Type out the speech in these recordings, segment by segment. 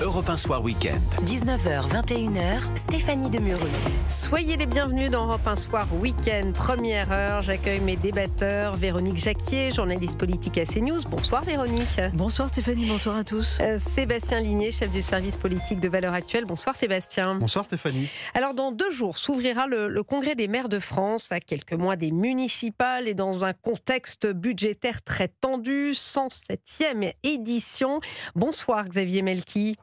Europe 1 Soir Week-end. 19h, 21h, Stéphanie Demureux. Soyez les bienvenus dans Europe 1 Soir Week-end. Première heure, j'accueille mes débatteurs. Véronique Jacquier, journaliste politique à CNews. Bonsoir Véronique. Bonsoir Stéphanie, bonsoir à tous. Sébastien Ligné, chef du service politique de Valeurs Actuelles. Bonsoir Sébastien. Bonsoir Stéphanie. Alors dans 2 jours s'ouvrira le congrès des maires de France, à quelques mois des municipales et dans un contexte budgétaire très tendu, 107e édition. Bonsoir Xavier Melki.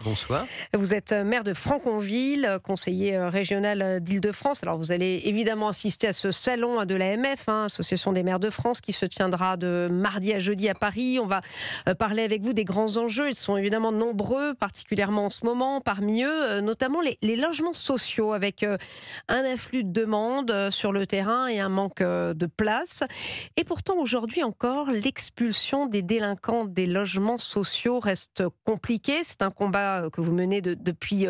Bonsoir. Vous êtes maire de Franconville, conseiller régional d'Île-de-France. Alors vous allez évidemment assister à ce salon de l'AMF, Association des maires de France, qui se tiendra de mardi à jeudi à Paris. On va parler avec vous des grands enjeux. Ils sont évidemment nombreux, particulièrement en ce moment. Parmi eux, notamment les logements sociaux, avec un afflux de demandes sur le terrain et un manque de place. Et pourtant, aujourd'hui encore, l'expulsion des délinquants des logements sociaux reste compliquée. C'est un combat que vous menez depuis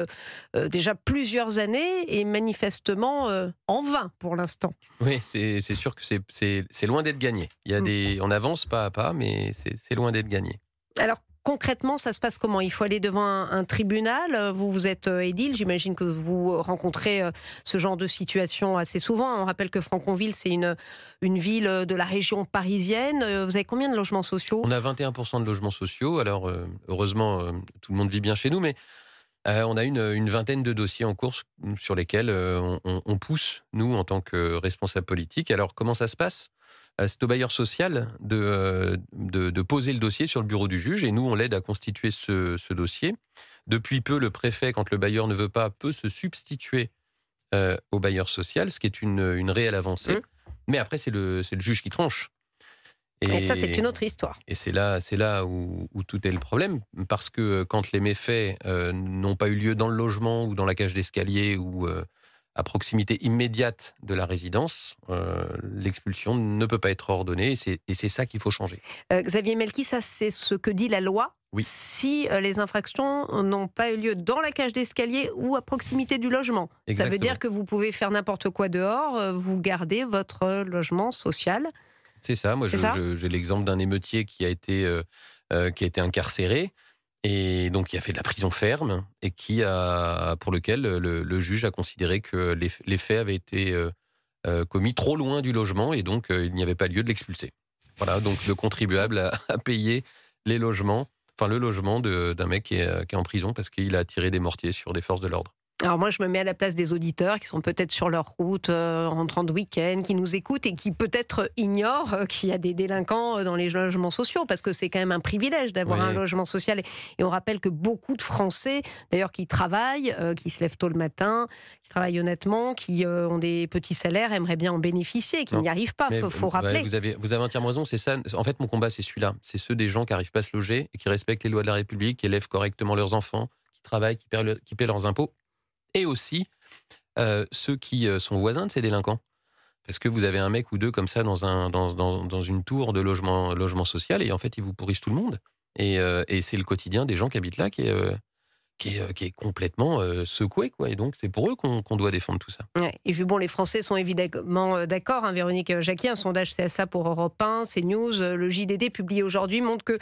déjà plusieurs années et manifestement en vain pour l'instant. Oui, c'est sûr que c'est loin d'être gagné. On avance pas à pas, mais c'est loin d'être gagné. Alors concrètement, ça se passe comment ? Il faut aller devant un tribunal. Vous êtes édile, j'imagine que vous rencontrez ce genre de situation assez souvent. On rappelle que Franconville, c'est une ville de la région parisienne. Vous avez combien de logements sociaux ? On a 21% de logements sociaux. Alors, heureusement, tout le monde vit bien chez nous, mais on a une vingtaine de dossiers en cours sur lesquels on pousse, nous, en tant que responsables politiques. Alors, comment ça se passe ? C'est au bailleur social de poser le dossier sur le bureau du juge et nous, on l'aide à constituer ce dossier. Depuis peu, le préfet, quand le bailleur ne veut pas, peut se substituer au bailleur social, ce qui est une réelle avancée. Mais après, c'est le juge qui tranche. Et ça, c'est une autre histoire. Et c'est là où tout est le problème, parce que quand les méfaits n'ont pas eu lieu dans le logement ou dans la cage d'escalier ou à proximité immédiate de la résidence, l'expulsion ne peut pas être ordonnée et c'est ça qu'il faut changer. Xavier Melki, ça c'est ce que dit la loi. Oui. Si les infractions n'ont pas eu lieu dans la cage d'escalier ou à proximité du logement. Exactement. Ça veut dire que vous pouvez faire n'importe quoi dehors, vous gardez votre logement social. C'est ça. Moi, j'ai l'exemple d'un émeutier qui a été incarcéré et donc qui a fait de la prison ferme et pour lequel le juge a considéré que les faits avaient été commis trop loin du logement et donc il n'y avait pas lieu de l'expulser. Voilà, donc le contribuable a payé le logement d'un mec qui est en prison parce qu'il a tiré des mortiers sur des forces de l'ordre. Alors moi, je me mets à la place des auditeurs qui sont peut-être sur leur route, rentrant de week-end, qui nous écoutent et qui peut-être ignorent qu'il y a des délinquants dans les logements sociaux, parce que c'est quand même un privilège d'avoir un logement social. Et on rappelle que beaucoup de Français, d'ailleurs, qui travaillent, qui se lèvent tôt le matin, qui travaillent honnêtement, qui ont des petits salaires, aimeraient bien en bénéficier, qui n'y arrivent pas, il faut rappeler. Vous avez entièrement raison, c'est ça. En fait, mon combat, c'est celui-là. C'est ceux des gens qui n'arrivent pas à se loger et qui respectent les lois de la République, qui élèvent correctement leurs enfants, qui travaillent, qui paient leurs impôts. Et aussi ceux qui sont voisins de ces délinquants. Parce que vous avez un mec ou deux comme ça dans une tour de logement social et en fait, ils vous pourrissent tout le monde. Et c'est le quotidien des gens qui habitent là qui est complètement secoué, quoi. Et donc, c'est pour eux qu'on doit défendre tout ça. Ouais. Et puis bon, les Français sont évidemment d'accord. Véronique Jacquier, un sondage CSA pour Europe 1, CNews, le JDD publié aujourd'hui montre que,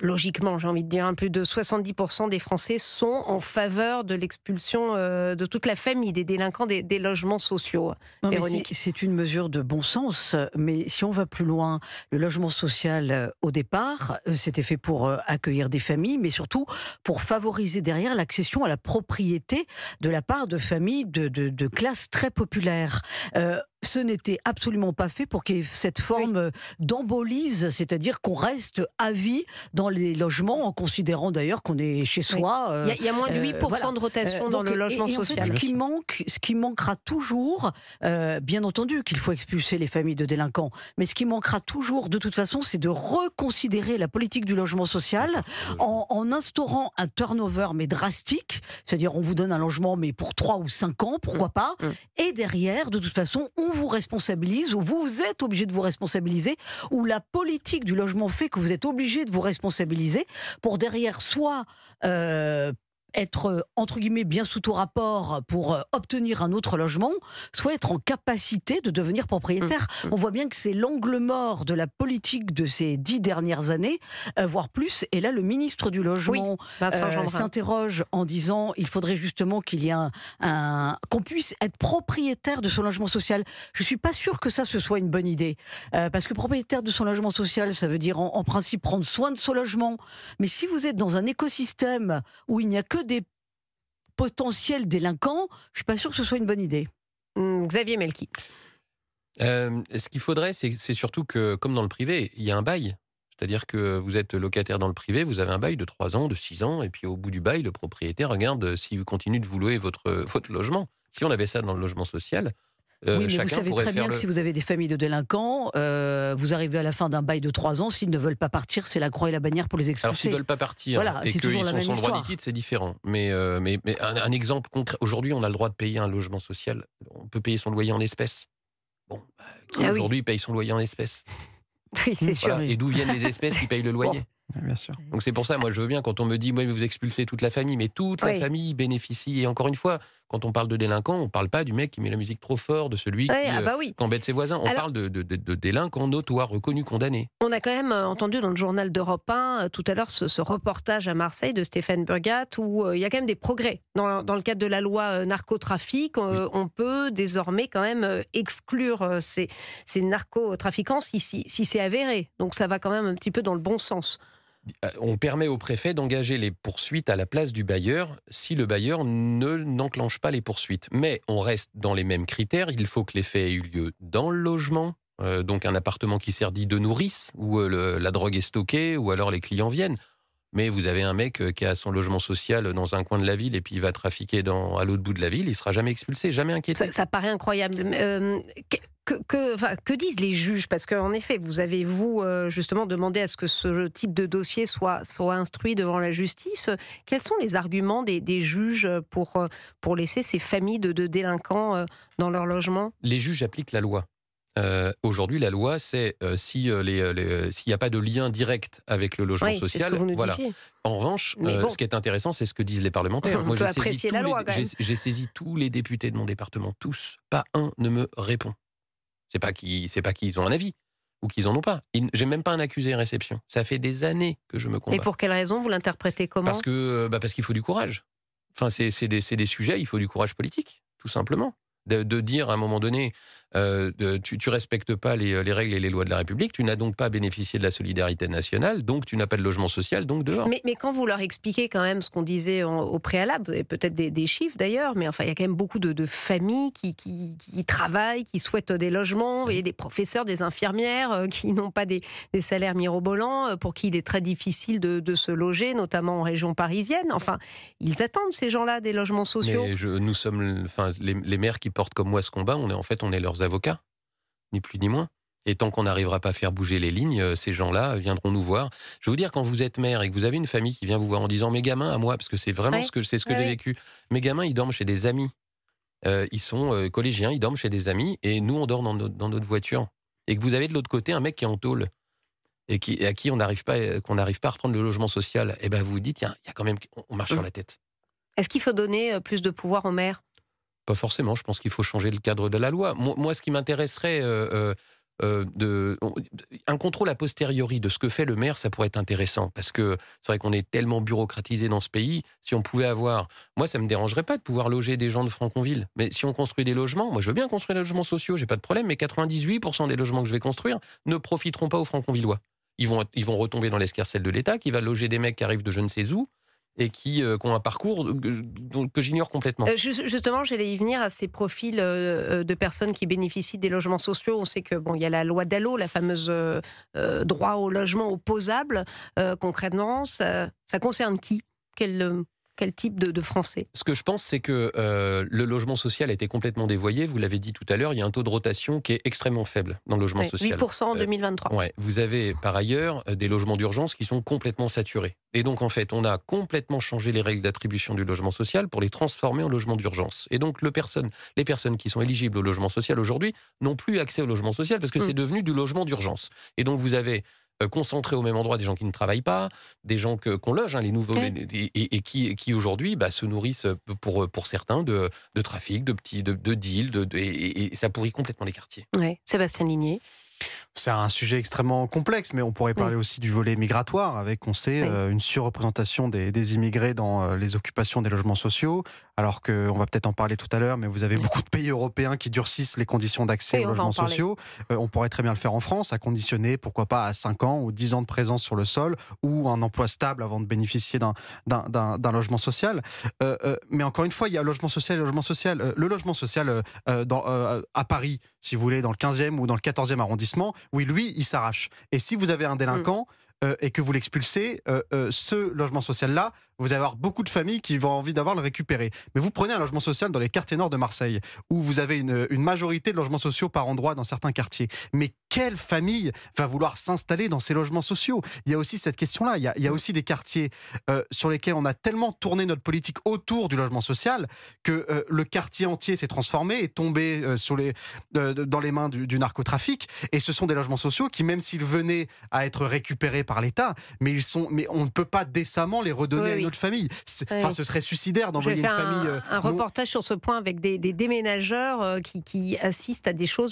logiquement, j'ai envie de dire, plus de 70% des Français sont en faveur de l'expulsion de toute la famille des délinquants des logements sociaux. Non, Véronique. c'est une mesure de bon sens, mais si on va plus loin, le logement social, au départ, c'était fait pour accueillir des familles, mais surtout pour favoriser derrière l'accession à la propriété de la part de familles de classes très populaires. Ce n'était absolument pas fait pour qu'il y ait cette forme d'embolise, c'est-à-dire qu'on reste à vie dans les logements, en considérant d'ailleurs qu'on est chez soi. Il y a moins de 8% de rotation dans le logement social. En fait, ce qui manquera toujours, bien entendu qu'il faut expulser les familles de délinquants, mais ce qui manquera toujours de toute façon, c'est de reconsidérer la politique du logement social en instaurant un turnover mais drastique, c'est-à-dire on vous donne un logement mais pour 3 ou 5 ans, pourquoi pas, et derrière, de toute façon, on vous responsabilise, ou vous êtes obligé de vous responsabiliser, ou la politique du logement fait que vous êtes obligé de vous responsabiliser pour derrière soit être, entre guillemets, bien sous tout rapport pour obtenir un autre logement, soit être en capacité de devenir propriétaire. On voit bien que c'est l'angle mort de la politique de ces 10 dernières années, voire plus. Et là, le ministre du Logement s'interroge en disant il faudrait justement qu'il y ait qu'on puisse être propriétaire de son logement social. Je ne suis pas sûre que ça, ce soit une bonne idée. Parce que propriétaire de son logement social, ça veut dire en principe prendre soin de son logement. Mais si vous êtes dans un écosystème où il n'y a que des potentiels délinquants, je ne suis pas sûr que ce soit une bonne idée. Xavier Melki. Ce qu'il faudrait, c'est surtout que, comme dans le privé, il y a un bail. C'est-à-dire que vous êtes locataire dans le privé, vous avez un bail de 3 ans, de 6 ans, et puis au bout du bail, le propriétaire regarde s'il continue de vous louer votre logement. Si on avait ça dans le logement social, oui, mais vous savez très bien que si vous avez des familles de délinquants, vous arrivez à la fin d'un bail de 3 ans, s'ils ne veulent pas partir, c'est la croix et la bannière pour les expulser. Alors s'ils ne veulent pas partir et qu'ils sont sans droit liquide, c'est différent. Mais un exemple concret, aujourd'hui on a le droit de payer un logement social, on peut payer son loyer en espèces. Bon, aujourd'hui paye son loyer en espèces. Oui, c'est sûr. Voilà. Et d'où viennent les espèces qui payent le loyer? Bien sûr. Donc c'est pour ça, moi je veux bien quand on me dit, vous expulsez toute la famille, mais toute la famille bénéficie. Et encore une fois, quand on parle de délinquants, on ne parle pas du mec qui met la musique trop fort, de celui qui embête ses voisins. On parle de délinquants notoires, reconnus, condamnés. On a quand même entendu dans le journal d'Europe 1 tout à l'heure ce reportage à Marseille de Stéphane Burgat où il y a quand même des progrès. Dans le cadre de la loi narcotrafic, on peut désormais quand même exclure ces narcotrafiquants si c'est avéré. Donc ça va quand même un petit peu dans le bon sens. On permet au préfet d'engager les poursuites à la place du bailleur si le bailleur n'enclenche pas les poursuites. Mais on reste dans les mêmes critères. Il faut que les faits aient eu lieu dans le logement, donc un appartement qui sert dit de nourrice, où la drogue est stockée, ou alors les clients viennent. Mais vous avez un mec qui a son logement social dans un coin de la ville et puis il va trafiquer à l'autre bout de la ville, il ne sera jamais expulsé, jamais inquiété. Ça paraît incroyable. Que disent les juges? Parce qu'en effet, vous avez, justement, demandé à ce que ce type de dossier soit instruit devant la justice. Quels sont les arguments des juges pour laisser ces familles de délinquants dans leur logement? Les juges appliquent la loi. Aujourd'hui, la loi, c'est s'il n'y a pas de lien direct avec le logement social. C'est ce que vous nous disiez. En revanche, ce qui est intéressant, c'est ce que disent les parlementaires. On peut apprécier la loi, quand même. J'ai saisi tous les députés de mon département, tous. Pas un ne me répond. C'est pas qu'ils ont un avis ou qu'ils en ont pas. J'ai même pas un accusé en réception. Ça fait des années que je me combats. Et pour quelle raison? Vous l'interprétez comment? Parce qu'il faut du courage. Enfin, c'est des sujets, il faut du courage politique, tout simplement. De dire à un moment donné, tu respectes pas les règles et les lois de la République, tu n'as donc pas bénéficié de la solidarité nationale, donc tu n'as pas de logement social, donc dehors. Mais quand vous leur expliquez quand même ce qu'on disait au préalable, vous avez peut-être des chiffres d'ailleurs, mais enfin il y a quand même beaucoup de familles qui travaillent, qui souhaitent des logements, et des professeurs, des infirmières qui n'ont pas des salaires mirobolants, pour qui il est très difficile de se loger, notamment en région parisienne. Enfin, ils attendent, ces gens-là, des logements sociaux. Mais nous sommes, les maires qui portent comme moi ce combat, on est leurs avocats, ni plus ni moins. Et tant qu'on n'arrivera pas à faire bouger les lignes, ces gens-là viendront nous voir. Je vais vous dire, quand vous êtes maire et que vous avez une famille qui vient vous voir en disant « mes gamins à moi », parce que c'est vraiment ce que j'ai vécu, mes gamins, ils dorment chez des amis. Ils sont collégiens, ils dorment chez des amis, et nous, on dort dans notre voiture. Et que vous avez de l'autre côté un mec qui est en tôle, et à qui qu'on n'arrive pas à reprendre le logement social, et ben vous vous dites, il y a quand même, on marche sur la tête. Est-ce qu'il faut donner plus de pouvoir aux maires? Pas forcément, je pense qu'il faut changer le cadre de la loi. Moi, ce qui m'intéresserait, un contrôle a posteriori de ce que fait le maire, ça pourrait être intéressant, parce que c'est vrai qu'on est tellement bureaucratisé dans ce pays. Si on pouvait avoir... Moi, ça ne me dérangerait pas de pouvoir loger des gens de Franconville, mais si on construit des logements, moi je veux bien construire des logements sociaux, j'ai pas de problème, mais 98% des logements que je vais construire ne profiteront pas aux Franconvillois. Ils vont retomber dans l'escarcelle de l'État, qui va loger des mecs qui arrivent de je ne sais où, et qui ont un parcours que j'ignore complètement. Justement, j'allais y venir à ces profils de personnes qui bénéficient des logements sociaux. On sait que il y a la loi Dallot, la fameuse droit au logement opposable. Concrètement, ça concerne qui? Quel type de Français? Ce que je pense, c'est que le logement social a été complètement dévoyé. Vous l'avez dit tout à l'heure, il y a un taux de rotation qui est extrêmement faible dans le logement social. 8% en 2023. Ouais. Vous avez par ailleurs des logements d'urgence qui sont complètement saturés. Et donc en fait, on a complètement changé les règles d'attribution du logement social pour les transformer en logement d'urgence. Et donc les personnes qui sont éligibles au logement social aujourd'hui n'ont plus accès au logement social parce que c'est devenu du logement d'urgence. Et donc vous avez concentrer au même endroit des gens qui ne travaillent pas, des gens qu'on loge, hein, les nouveaux, Ouais. et qui aujourd'hui se nourrissent pour certains de trafic, de deals, et ça pourrit complètement les quartiers. Ouais. Sébastien Ligné. C'est un sujet extrêmement complexe, mais on pourrait parler aussi du volet migratoire, avec, on sait, Oui. une surreprésentation des immigrés dans les occupations des logements sociaux, alors qu'on va peut-être en parler tout à l'heure, mais vous avez beaucoup de pays européens qui durcissent les conditions d'accès Oui, aux on va en logements parler. sociaux. On pourrait très bien le faire en France, à conditionner, pourquoi pas, à 5 ans ou 10 ans de présence sur le sol, ou un emploi stable avant de bénéficier d'un logement social. Mais encore une fois, il y a logement social et logement social. Le logement social à Paris, si vous voulez, dans le 15e ou dans le 14e arrondissement, oui, lui, il s'arrache. Et si vous avez un délinquant et que vous l'expulsez, ce logement social-là, vous allez avoir beaucoup de familles qui vont envie d'avoir le récupérer. Mais vous prenez un logement social dans les quartiers nord de Marseille, où vous avez une majorité de logements sociaux par endroit dans certains quartiers. Mais quelle famille va vouloir s'installer dans ces logements sociaux? Il y a aussi cette question-là. Il y a aussi des quartiers sur lesquels on a tellement tourné notre politique autour du logement social que le quartier entier s'est transformé, est tombé dans les mains du narcotrafic. Et ce sont des logements sociaux qui, même s'ils venaient à être récupérés par l'État, mais on ne peut pas décemment les redonner à une autre famille. Oui. Ce serait suicidaire J'ai d'envoyer fait une famille. un reportage sur ce point avec des déménageurs qui assistent à des choses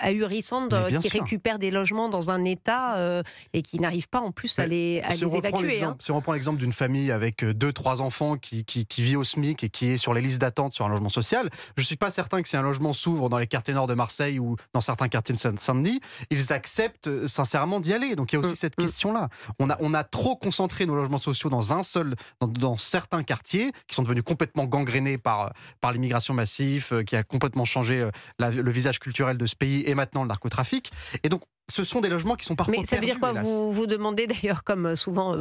ahurissantes, Mais bien qui sûr. récupèrent des logements dans un état et qui n'arrivent pas en plus à les évacuer. Hein. Si on reprend l'exemple d'une famille avec 2-3 enfants qui vit au SMIC et qui est sur les listes d'attente sur un logement social, je ne suis pas certain que si un logement s'ouvre dans les quartiers nord de Marseille ou dans certains quartiers de Saint-Denis, ils acceptent sincèrement d'y aller. Donc il y a aussi cette question-là. On a trop concentré nos logements sociaux dans certains quartiers qui sont devenus complètement gangrénés par l'immigration massive, qui a complètement changé le visage culturel de ce pays, et maintenant le narcotrafic. Et donc, ce sont des logements qui sont parfois Mais ça veut dire perdus, quoi? hélas. Vous demandez d'ailleurs, comme souvent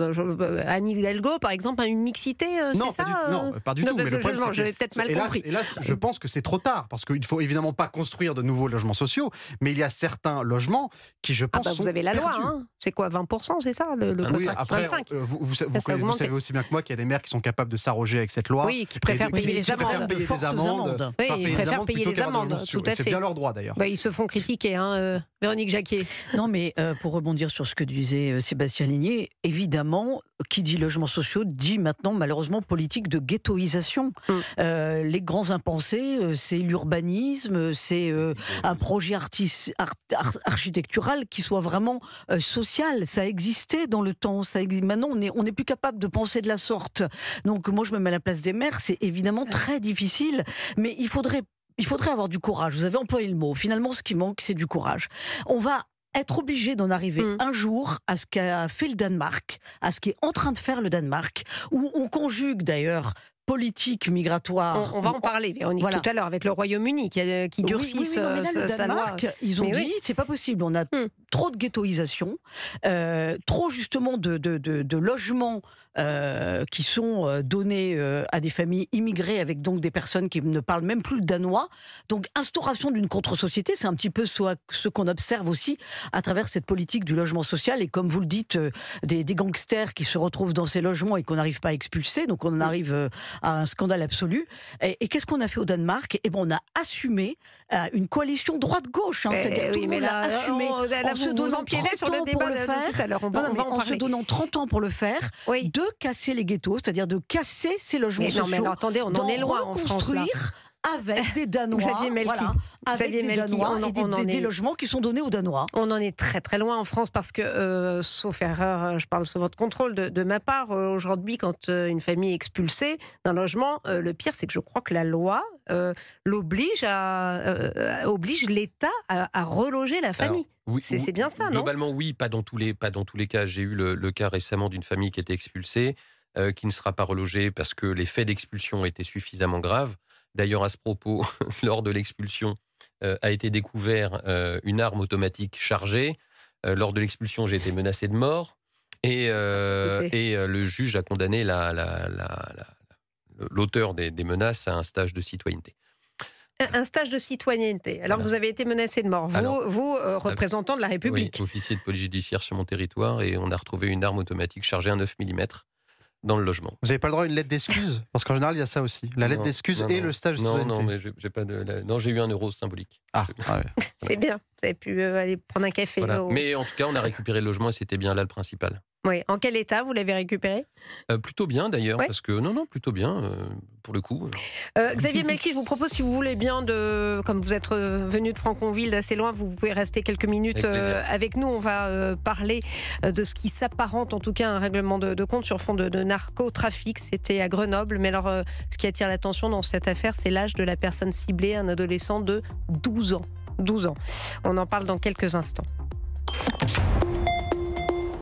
Anne Hidalgo, par exemple, une mixité, Non, c'est ça non, pas du tout. Parce Mais le que problème, c'est j'avais que, peut-être mal hélas, compris. hélas, je pense que c'est trop tard, parce qu'il ne faut évidemment pas construire de nouveaux logements sociaux, mais il y a certains logements qui, je pense, sont Vous avez la loi, perdus. hein. C'est quoi, 20%, c'est ça le Ah, Oui, quota? après, 25. vous Ça a augmenté. savez aussi bien que moi qu'il y a des maires qui sont capables de s'arroger avec cette loi. Oui, qui préfèrent Et payer les qui préfèrent amendes. payer des Fortes amendes. Oui, enfin, ils préfèrent payer plutôt les qu'avoir des amendes, logements sociaux. tout à C'est fait. bien leur droit, d'ailleurs. Ils se font critiquer, hein, Véronique Jacquier. Non, mais pour rebondir sur ce que disait Sébastien Ligné, évidemment, qui dit logements sociaux dit maintenant malheureusement politique de ghettoisation. Les grands impensés, c'est l'urbanisme, c'est un projet architectural qui soit vraiment social. Ça existait dans le temps. Maintenant, on n'est plus capable de penser de la sorte. Donc moi, je me mets à la place des maires. C'est évidemment très difficile, mais il faudrait avoir du courage. Vous avez employé le mot. Finalement, ce qui manque, c'est du courage. On va être obligé d'en arriver un jour à ce qu'a fait le Danemark, à ce qu'est en train de faire le Danemark, où on conjugue d'ailleurs politique migratoire. On va en parler, Véronique, Voilà. tout à l'heure, avec le Royaume-uni qui durcit oui, non, mais là, le sa loi. Danemark, ils ont Mais dit, oui. c'est pas possible, on a trop de ghettoisation, trop justement de logements qui sont donnés à des familles immigrées avec donc des personnes qui ne parlent même plus le danois. Donc instauration d'une contre-société, c'est un petit peu ce qu'on observe aussi à travers cette politique du logement social. Et comme vous le dites, des gangsters qui se retrouvent dans ces logements et qu'on n'arrive pas à expulser, donc on en arrive à un scandale absolu. Et qu'est-ce qu'on a fait au Danemark? Eh ben, on a assumé une coalition droite-gauche. C'est-à-dire tout le monde l'a assumé. Là, en se vous donnant empiétez 30 sur le ans pour débat le de faire. tout à l'heure. On va en En se parler. donnant 30 ans pour le faire, Oui. de casser les ghettos, c'est-à-dire de casser ces logements Mais non, mais sociaux, alors, attendez, on en d'en est loin en France, là. reconstruire avec des Danois, Xavier Melki. avec Xavier des Melki, Danois on en- et on en des est- logements qui sont donnés aux Danois. On en est très très loin en France parce que, sauf erreur, je parle sous votre contrôle de ma part, aujourd'hui quand une famille est expulsée d'un logement, le pire c'est que je crois que la loi oblige l'État à reloger la famille. Alors, oui, C'est bien ça, non? Globalement, oui, pas dans tous les cas. J'ai eu le cas récemment d'une famille qui était expulsée, qui ne sera pas relogée parce que les faits d'expulsion étaient suffisamment graves. D'ailleurs, à ce propos, lors de l'expulsion, a été découvert une arme automatique chargée. Lors de l'expulsion, j'ai été menacé de mort. Et le juge a condamné l'auteur des menaces à un stage de citoyenneté. Un stage de citoyenneté. Alors Voilà. vous avez été menacé de mort, vous, représentant de la République. Oui, officier de police judiciaire sur mon territoire, et on a retrouvé une arme automatique chargée à 9 mm dans le logement. Vous n'avez pas le droit à une lettre d'excuse? Parce qu'en général, il y a ça aussi. La lettre Non, d'excuse non, et non. le stage de Non, citoyenneté. non, mais j'ai pas non, j'ai eu 1 euro symbolique. Ah, ouais. C'est bien. Vous avez pu aller prendre un café. Voilà. Mais en tout cas, on a récupéré le logement et c'était bien là le principal. Oui. En quel état vous l'avez récupéré? Plutôt bien d'ailleurs, Ouais. parce que non, plutôt bien pour le coup. Xavier Melki, je vous propose, si vous voulez bien, comme vous êtes venu de Franconville, d'assez loin, vous pouvez rester quelques minutes Avec plaisir. avec nous. On va parler de ce qui s'apparente, en tout cas, à un règlement de compte sur fond de narcotrafic. C'était à Grenoble. Mais alors, ce qui attire l'attention dans cette affaire, c'est l'âge de la personne ciblée, un adolescent de 12 ans. 12 ans. On en parle dans quelques instants.